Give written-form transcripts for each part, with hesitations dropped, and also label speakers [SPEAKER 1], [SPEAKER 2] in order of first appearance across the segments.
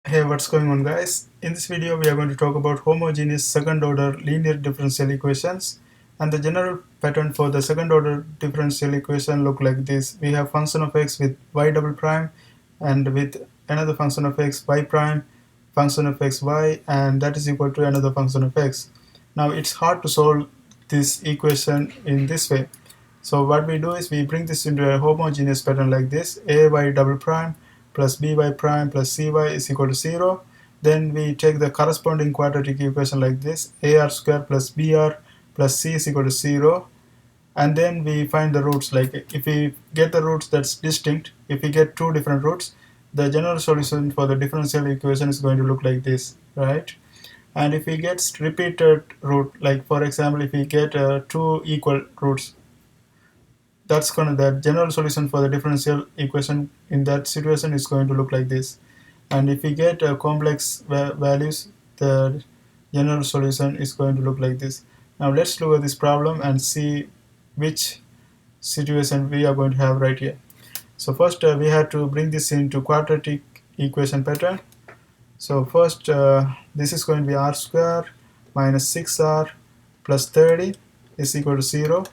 [SPEAKER 1] Hey, what's going on, guys? In this video we are going to talk about homogeneous second order linear differential equations, and the general pattern for the second order differential equation look like this. We have function of x with y double prime, and with another function of x y prime, function of x y, and that is equal to another function of x. Now it's hard to solve this equation in this way, so what we do is we bring this into a homogeneous pattern like this: a y double prime plus by prime plus cy is equal to 0. Then we take the corresponding quadratic equation like this: ar square plus br plus c is equal to 0. And then we find the roots. Like if we get the roots that's distinct, if we get two different roots, the general solution for the differential equation is going to look like this, right? And if we get repeated root, like for example if we get two equal roots, that's going to, the general solution for the differential equation in that situation is going to look like this. And if we get complex values, the general solution is going to look like this. Now let's look at this problem and see which situation we are going to have right here. So first we have to bring this into quadratic equation pattern. So first this is going to be r square minus 6r plus 30 is equal to 0.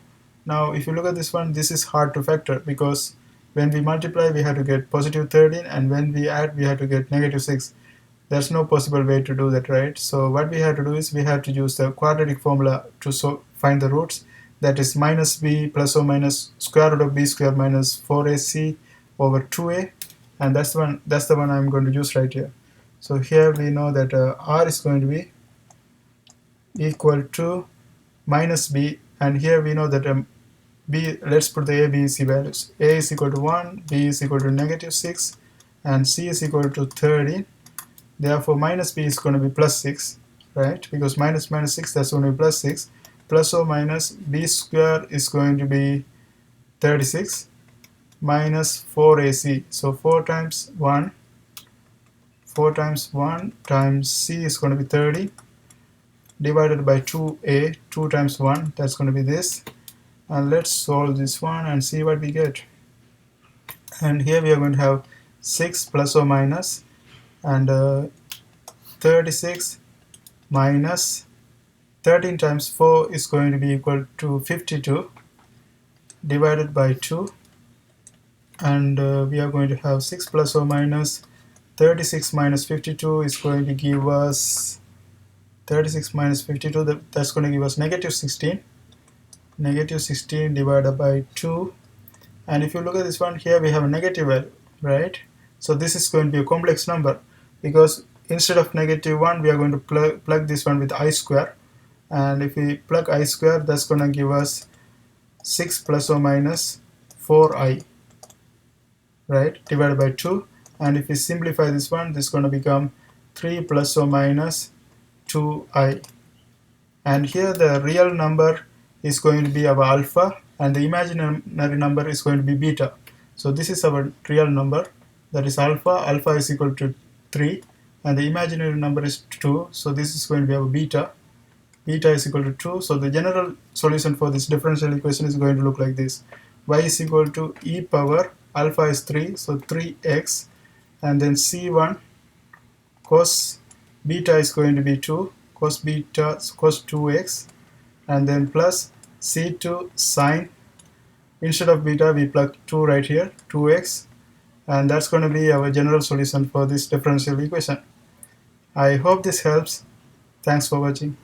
[SPEAKER 1] Now if you look at this one, this is hard to factor because when we multiply we have to get positive 13, and when we add we have to get negative 6. There's no possible way to do that, right? So what we have to do is we have to use the quadratic formula to find the roots. That is minus b plus or minus square root of b squared minus 4ac over 2a, and that's the one I'm going to use right here. So here we know that r is going to be equal to minus b, and here we know that b, let's put the a, b, c values. A is equal to 1, b is equal to negative 6, and c is equal to 30. Therefore minus b is going to be plus 6, right? Because minus 6, that's going to be plus 6. Plus or minus b square is going to be 36 minus 4ac. So 4 times 1 times c is going to be 30 divided by 2a, 2 times 1, that's going to be this. And let's solve this one and see what we get. And here we are going to have 6 plus or minus, and 36 minus 13 times 4 is going to be equal to 52 divided by 2, and we are going to have 6 plus or minus 36 minus 52 is going to give us 36 minus 52, that's going to give us negative 16. Negative 16 divided by 2, and if you look at this one, here we have a negative value, right? So this is going to be a complex number because instead of negative 1 we are going to plug this one with I square, and if we plug I square, that's going to give us 6 plus or minus 4i, right, divided by 2. And if we simplify this one, this is going to become 3 plus or minus 2i, and here the real number is going to be our alpha and the imaginary number is going to be beta. So this is our real number, that is alpha. Alpha is equal to 3 and the imaginary number is 2, so this is going to be our beta. Beta is equal to 2. So the general solution for this differential equation is going to look like this: y is equal to e power alpha is 3, so 3x, and then c1 cos beta is going to be 2, cos 2x, and then plus c2 sine, instead of beta we plug 2 right here, 2x, and that's going to be our general solution for this differential equation. I hope this helps. Thanks for watching.